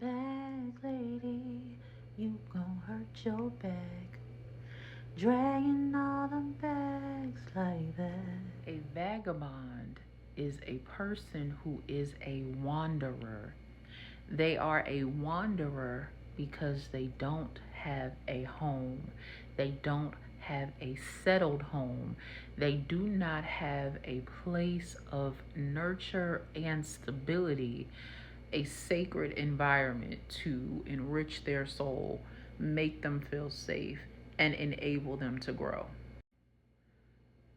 Bag lady, you gon' hurt your back, dragging all them bags like that. A vagabond is a person who is a wanderer. They are a wanderer because they don't have a home. They don't have a settled home. They do not have a place of nurture and stability, a sacred environment to enrich their soul, make them feel safe, and enable them to grow.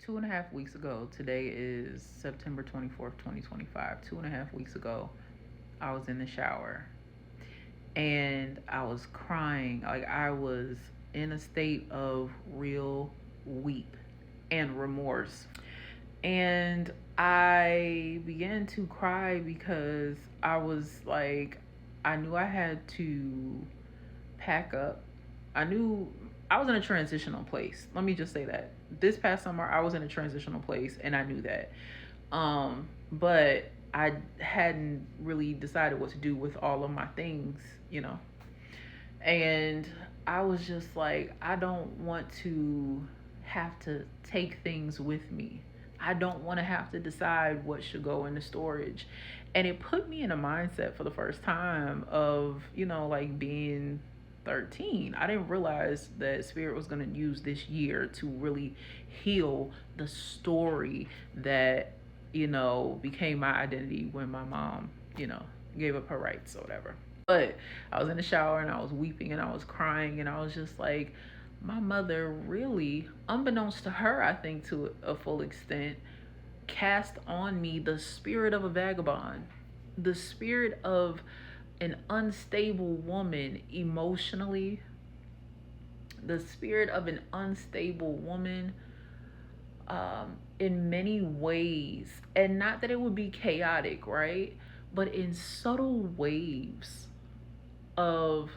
2.5 weeks ago, today is September 24th, 2025. 2.5 weeks ago, I was in the shower and I was crying. Like, I was in a state of real weep and remorse. And I began to cry because I was like, I knew I had to pack up. I knew I was in a transitional place. Let me just say that. This past summer, I was in a transitional place and I knew that. But I hadn't really decided what to do with all of my things, you know. And I was just like, I don't want to have to take things with me. I don't want to have to decide what should go into storage. And it put me in a mindset for the first time of, like being 13. I didn't realize that Spirit was going to use this year to really heal the story that, became my identity when my mom, gave up her rights or whatever. But I was in the shower and I was weeping and I was crying and I was just like, my mother really, unbeknownst to her, I think to a full extent, cast on me the spirit of a vagabond, the spirit of an unstable woman emotionally, the spirit of an unstable woman in many ways. And not that it would be chaotic, right? But in subtle waves of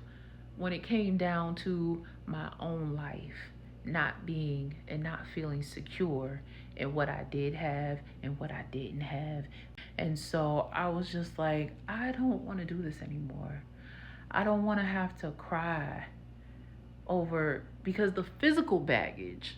when it came down to my own life, not being and not feeling secure in what I did have and what I didn't have. And so I was just like, I don't want to do this anymore. I don't want to have to cry over, because the physical baggage,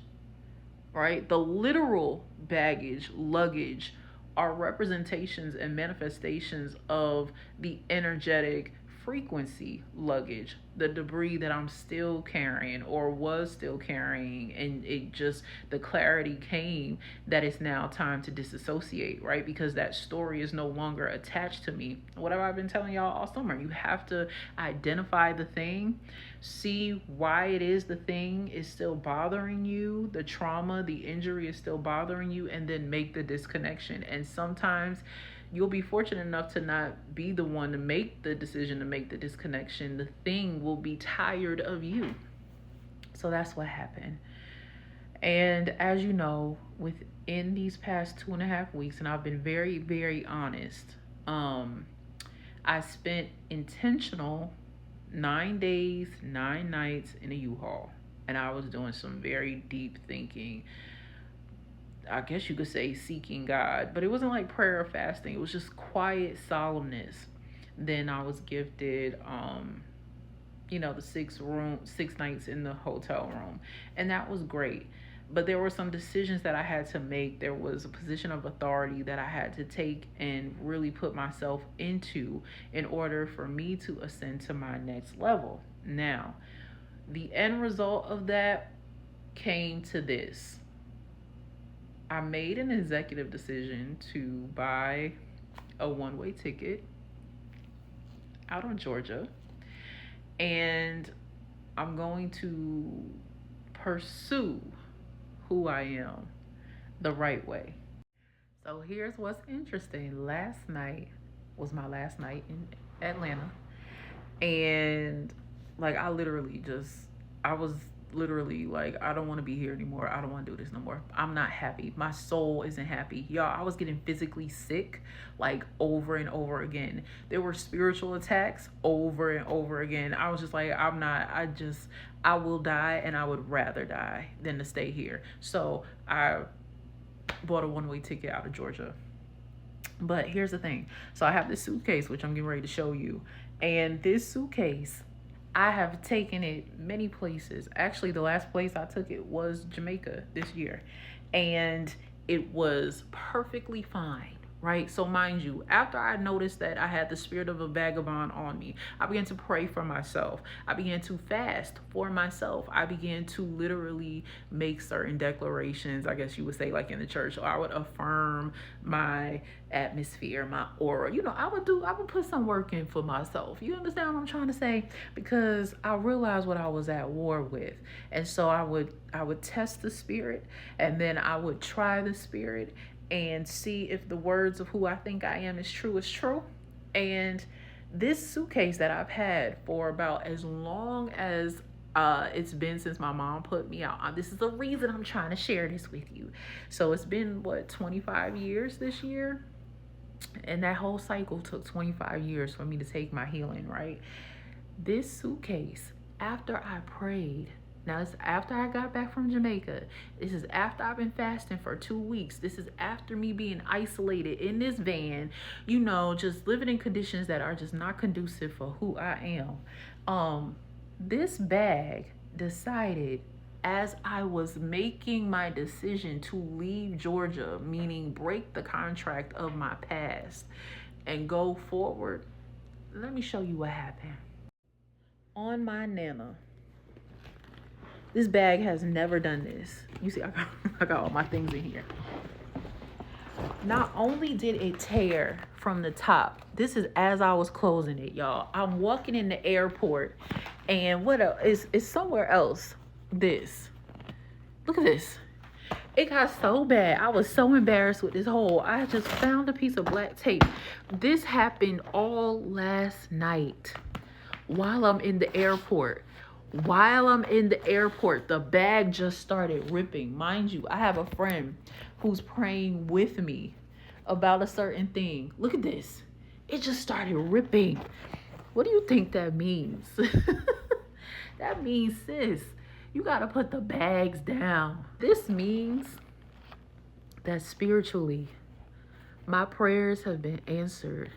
right? The literal baggage, luggage, are representations and manifestations of the energetic frequency luggage, the debris that I'm still carrying or was still carrying. And it just, the clarity came that it's now time to disassociate, right? Because that story is no longer attached to me. What have I been telling y'all all summer? You have to identify the thing, see why it is the thing is still bothering you, the trauma, the injury is still bothering you, and then make the disconnection. And sometimes you'll be fortunate enough to not be the one to make the decision to make the disconnection. The thing will be tired of you. So that's what happened. And as you know, within these past 2.5 weeks, and I've been very, very honest, I spent intentional 9 days, 9 nights in a U-Haul. And I was doing some very deep thinking. I guess you could say seeking God, but it wasn't like prayer or fasting. It was just quiet solemnness. Then I was gifted, the 6 nights in the hotel room, and that was great. But there were some decisions that I had to make. There was a position of authority that I had to take and really put myself into in order for me to ascend to my next level. Now, the end result of that came to this. I made an executive decision to buy a one-way ticket out of Georgia, and I'm going to pursue who I am the right way. So here's what's interesting. Last night was my last night in Atlanta, and like I was literally like, I don't want to be here anymore. I don't want to do this no more. I'm not happy. My soul isn't happy. Y'all, I was getting physically sick like over and over again. There were spiritual attacks over and over again. I was just like, I will die, and I would rather die than to stay here. So I bought a one-way ticket out of Georgia. But here's the thing. So I have this suitcase, which I'm getting ready to show you. And this suitcase, I have taken it many places. Actually, the last place I took it was Jamaica this year. And it was perfectly fine, right? So, mind you, after I noticed that I had the spirit of a vagabond on me, I began to pray for myself. I began to fast for myself. I began to literally make certain declarations, I guess you would say, like in the church, or I would affirm my atmosphere, my aura. I would put some work in for myself. You understand what I'm trying to say? Because I realized what I was at war with. And so I would test the spirit, and then I would try the spirit and see if the words of who I think I am is true. And this suitcase that I've had for about as long as it's been since my mom put me out. This is the reason I'm trying to share this with you. So it's been 25 years this year, and that whole cycle took 25 years for me to take my healing, right? This suitcase, after I prayed, now it's after I got back from Jamaica. This is after I've been fasting for 2 weeks. This is after me being isolated in this van, just living in conditions that are just not conducive for who I am. This bag decided, as I was making my decision to leave Georgia, meaning break the contract of my past and go forward, let me show you what happened. On my nana, this bag has never done this. You see, I got all my things in here. Not only did it tear from the top, this is as I was closing it, y'all. I'm walking in the airport, and what else? It's somewhere else. This. Look at this. It got so bad. I was so embarrassed with this hole. I just found a piece of black tape. This happened all last night while I'm in the airport. While I'm in the airport, the bag just started ripping. Mind you, I have a friend who's praying with me about a certain thing. Look at this. It just started ripping. What do you think that means? That means, sis, you got to put the bags down. This means that spiritually, my prayers have been answered.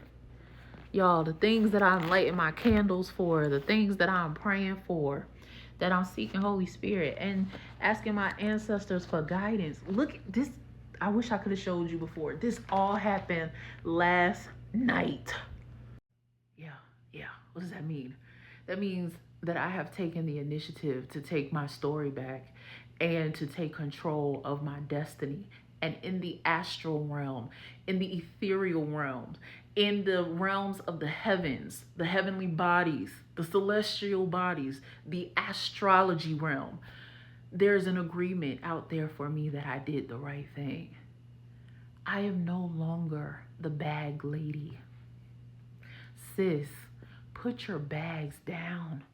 Y'all, the things that I'm lighting my candles for, the things that I'm praying for, that I'm seeking Holy Spirit and asking my ancestors for guidance. Look at this. I wish I could have showed you before. This all happened last night. Yeah. What does that mean? That means that I have taken the initiative to take my story back and to take control of my destiny. And in the astral realm, in the ethereal realms, in the realms of the heavens, the heavenly bodies, the celestial bodies, the astrology realm, there's an agreement out there for me that I did the right thing. I am no longer the bag lady. Sis, put your bags down.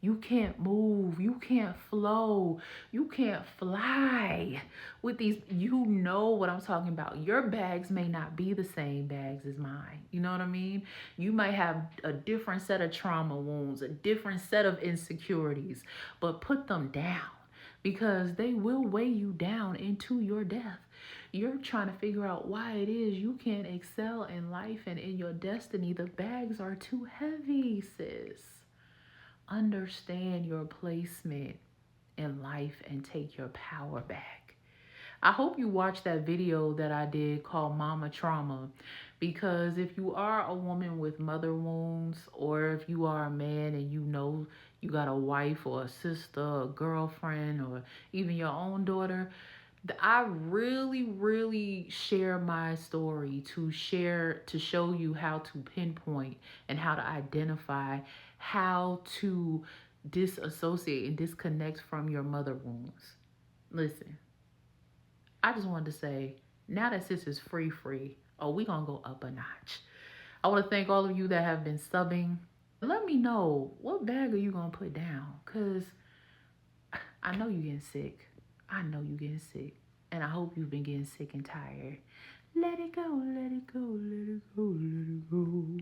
You can't move. You can't flow. You can't fly with these. You know what I'm talking about. Your bags may not be the same bags as mine. You know what I mean? You might have a different set of trauma wounds, a different set of insecurities, but put them down because they will weigh you down into your death. You're trying to figure out why it is you can't excel in life and in your destiny. The bags are too heavy, sis. Understand your placement in life and take your power back. I hope you watched that video that I did called Mama Trauma, because if you are a woman with mother wounds, or if you are a man and you got a wife or a sister, a girlfriend, or even your own daughter, I really share my story to show you how to pinpoint and how to identify how to disassociate and disconnect from your mother wounds. Listen, I just wanted to say, now that sis is free, we gonna go up a notch. I want to thank all of you that have been subbing. Let me know, what bag are you gonna put down? Because I know you getting sick. And I hope you've been getting sick and tired. Let it go, let it go, let it go, let it go.